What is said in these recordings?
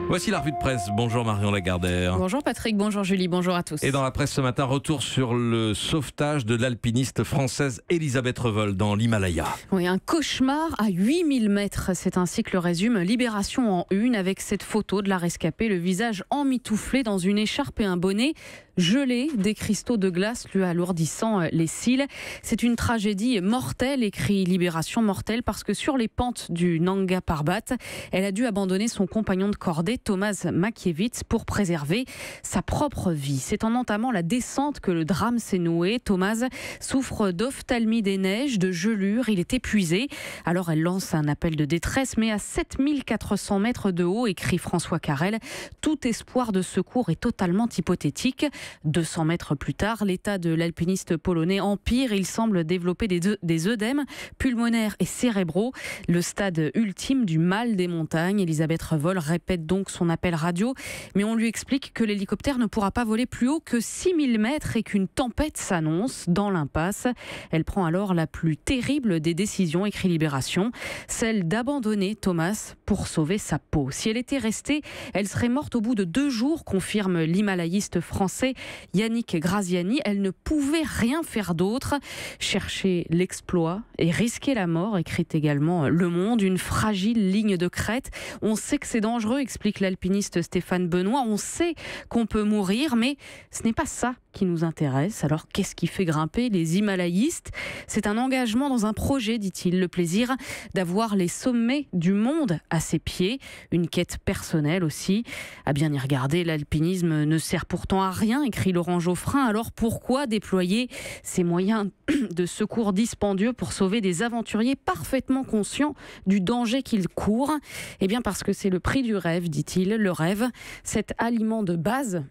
Voici la revue de presse. Bonjour Marion Lagardère. Bonjour Patrick, bonjour Julie, bonjour à tous. Et dans la presse ce matin, retour sur le sauvetage de l'alpiniste française Elisabeth Revol dans l'Himalaya. Oui, un cauchemar à 8000 mètres. C'est ainsi que le résume Libération en une avec cette photo de la rescapée, le visage emmitouflé dans une écharpe et un bonnet gelé, des cristaux de glace lui alourdissant les cils. C'est une tragédie mortelle, écrit Libération, mortelle parce que sur les pentes du Nanga Parbat, elle a dû abandonner son compagnon de cordée, Tomasz Makiewicz, pour préserver sa propre vie. C'est en entamant la descente que le drame s'est noué. Tomasz souffre d'ophtalmie des neiges, de gelure, il est épuisé. Alors elle lance un appel de détresse, mais à 7400 mètres de haut, écrit François Carrel, tout espoir de secours est totalement hypothétique. 200 mètres plus tard, l'état de l'alpiniste polonais empire. Il semble développer des œdèmes pulmonaires et cérébraux, le stade ultime du mal des montagnes. Elisabeth Revol répète donc son appel radio, mais on lui explique que l'hélicoptère ne pourra pas voler plus haut que 6000 mètres et qu'une tempête s'annonce dans l'impasse. Elle prend alors la plus terrible des décisions, écrit Libération, celle d'abandonner Tomasz pour sauver sa peau. Si elle était restée, elle serait morte au bout de 2 jours, confirme l'himalayiste français Yannick Graziani. Elle ne pouvait rien faire d'autre. Chercher l'exploit et risquer la mort, écrit également Le Monde, une fragile ligne de crête. On sait que c'est dangereux, explique l'alpiniste Stéphane Benoît. On sait qu'on peut mourir, mais ce n'est pas ça qui nous intéresse. Alors qu'est-ce qui fait grimper les himalayistes ? C'est un engagement dans un projet, dit-il, le plaisir d'avoir les sommets du monde à ses pieds, une quête personnelle aussi. À bien y regarder, l'alpinisme ne sert pourtant à rien, écrit Laurent Geoffrin. Alors pourquoi déployer ces moyens de secours dispendieux pour sauver des aventuriers parfaitement conscients du danger qu'ils courent ? Eh bien parce que c'est le prix du rêve, dit-il. Le rêve, cet aliment de base,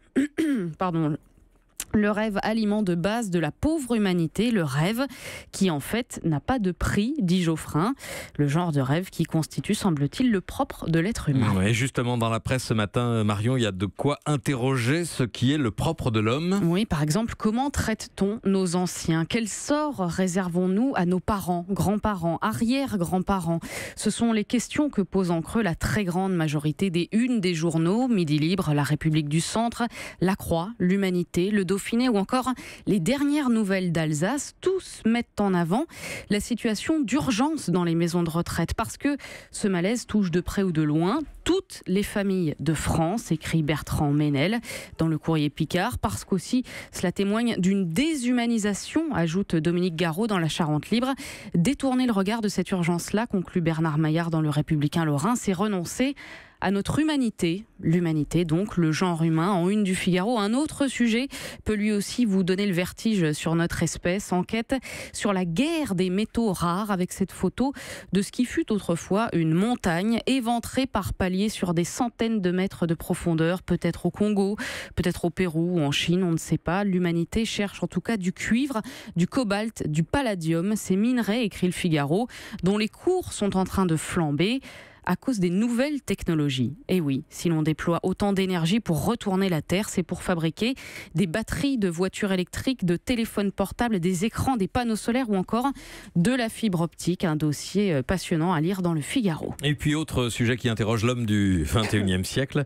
le rêve, aliment de base de la pauvre humanité, le rêve qui en fait n'a pas de prix, dit Geoffrin. Le genre de rêve qui constitue, semble-t-il, le propre de l'être humain. Et justement, dans la presse ce matin, Marion, il y a de quoi interroger ce qui est le propre de l'homme. Oui, par exemple, comment traite-t-on nos anciens ? Quel sort réservons-nous à nos parents, grands-parents, arrière-grands-parents ? Ce sont les questions que pose en creux la très grande majorité des unes des journaux, Midi Libre, La République du Centre, La Croix, L'Humanité, Le Dauphiné ou encore les dernières nouvelles d'Alsace. Tous mettent en avant la situation d'urgence dans les maisons de retraite parce que ce malaise touche de près ou de loin toutes les familles de France, écrit Bertrand Ménel dans le Courrier Picard, parce qu'aussi cela témoigne d'une déshumanisation, ajoute Dominique Garot dans La Charente Libre. Détourner le regard de cette urgence-là, conclut Bernard Maillard dans Le Républicain Lorrain, c'est renoncer à notre humanité, l'humanité donc, le genre humain, en une du Figaro. Un autre sujet peut lui aussi vous donner le vertige sur notre espèce. Enquête sur la guerre des métaux rares avec cette photo de ce qui fut autrefois une montagne éventrée par paliers sur des centaines de mètres de profondeur, peut-être au Congo, peut-être au Pérou ou en Chine, on ne sait pas. L'humanité cherche en tout cas du cuivre, du cobalt, du palladium, ces minerais, écrit le Figaro, dont les cours sont en train de flamber à cause des nouvelles technologies. Et oui, si l'on déploie autant d'énergie pour retourner la Terre, c'est pour fabriquer des batteries de voitures électriques, de téléphones portables, des écrans, des panneaux solaires ou encore de la fibre optique. Un dossier passionnant à lire dans le Figaro. Et puis autre sujet qui interroge l'homme du 21e siècle,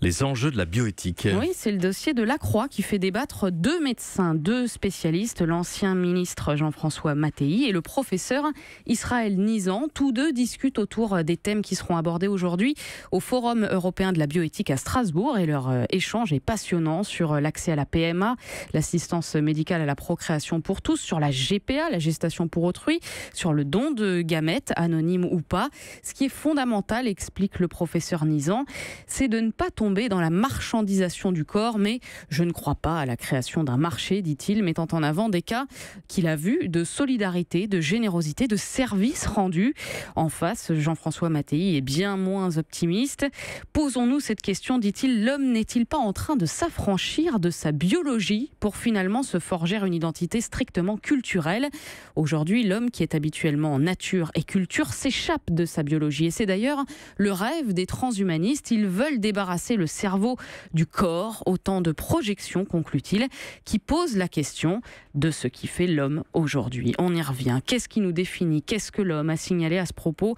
les enjeux de la bioéthique. Oui, c'est le dossier de La Croix qui fait débattre 2 médecins, 2 spécialistes, l'ancien ministre Jean-François Mattei et le professeur Israël Nizan. Tous deux discutent autour des thèmes qui seront abordés aujourd'hui au Forum européen de la bioéthique à Strasbourg, et leur échange est passionnant sur l'accès à la PMA, l'assistance médicale à la procréation pour tous, sur la GPA, la gestation pour autrui, sur le don de gamètes, anonymes ou pas. Ce qui est fondamental, explique le professeur Nizan, c'est de ne pas tomber dans la marchandisation du corps, mais je ne crois pas à la création d'un marché, dit-il, mettant en avant des cas qu'il a vus de solidarité, de générosité, de service rendu. En face, Jean-François Mattei est bien moins optimiste. Posons-nous cette question, dit-il, l'homme n'est-il pas en train de s'affranchir de sa biologie pour finalement se forger une identité strictement culturelle ? Aujourd'hui, l'homme qui est habituellement en nature et culture s'échappe de sa biologie. Et c'est d'ailleurs le rêve des transhumanistes. Ils veulent débarrasser le cerveau du corps, autant de projections, conclut-il, qui posent la question de ce qui fait l'homme aujourd'hui. On y revient. Qu'est-ce qui nous définit ? Qu'est-ce que l'homme ? A signalé à ce propos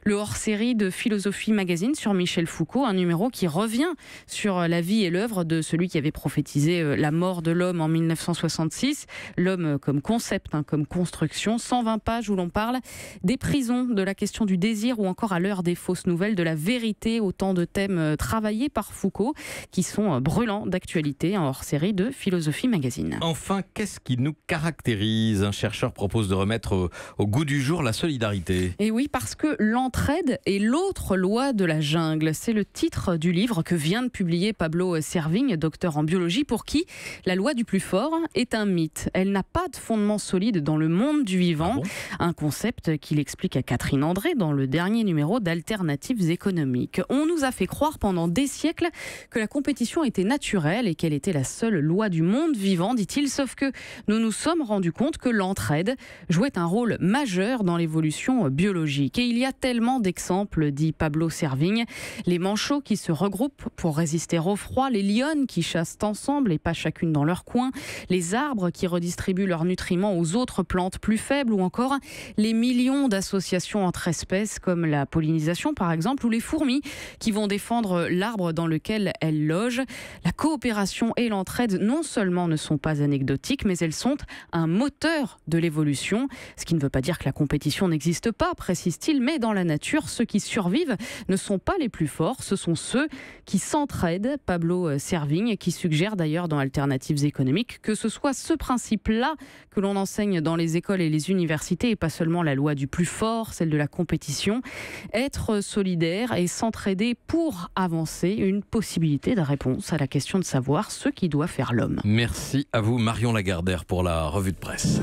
le hors-série hors-série de Philosophie Magazine sur Michel Foucault, un numéro qui revient sur la vie et l'œuvre de celui qui avait prophétisé la mort de l'homme en 1966. L'homme comme concept, comme construction. 120 pages où l'on parle des prisons, de la question du désir ou encore à l'heure des fausses nouvelles, de la vérité. Autant de thèmes travaillés par Foucault qui sont brûlants d'actualité en hors-série de Philosophie Magazine. Enfin, qu'est-ce qui nous caractérise ? Un chercheur propose de remettre au goût du jour la solidarité. Et oui, parce que l'entraide est l'autre loi de la jungle. C'est le titre du livre que vient de publier Pablo Servigne, docteur en biologie, pour qui la loi du plus fort est un mythe. Elle n'a pas de fondement solide dans le monde du vivant. Un concept qu'il explique à Catherine André dans le dernier numéro d'Alternatives économiques. On nous a fait croire pendant des siècles que la compétition était naturelle et qu'elle était la seule loi du monde vivant, dit-il, sauf que nous nous sommes rendus compte que l'entraide jouait un rôle majeur dans l'évolution biologique. Et il y a tellement d'exemples, dit Pablo Servigne. Les manchots qui se regroupent pour résister au froid, les lionnes qui chassent ensemble et pas chacune dans leur coin, les arbres qui redistribuent leurs nutriments aux autres plantes plus faibles, ou encore les millions d'associations entre espèces comme la pollinisation par exemple, ou les fourmis qui vont défendre l'arbre dans lequel elles logent. La coopération et l'entraide non seulement ne sont pas anecdotiques, mais elles sont un moteur de l'évolution. Ce qui ne veut pas dire que la compétition n'existe pas, précise-t-il, mais dans la nature, ceux qui survivent ne sont pas les plus forts, ce sont ceux qui s'entraident. Pablo Servigne, qui suggère d'ailleurs dans Alternatives économiques que ce soit ce principe-là que l'on enseigne dans les écoles et les universités, et pas seulement la loi du plus fort, celle de la compétition. Être solidaire et s'entraider pour avancer, une possibilité de réponse à la question de savoir ce qui doit faire l'homme. Merci à vous Marion Lagardère pour la revue de presse.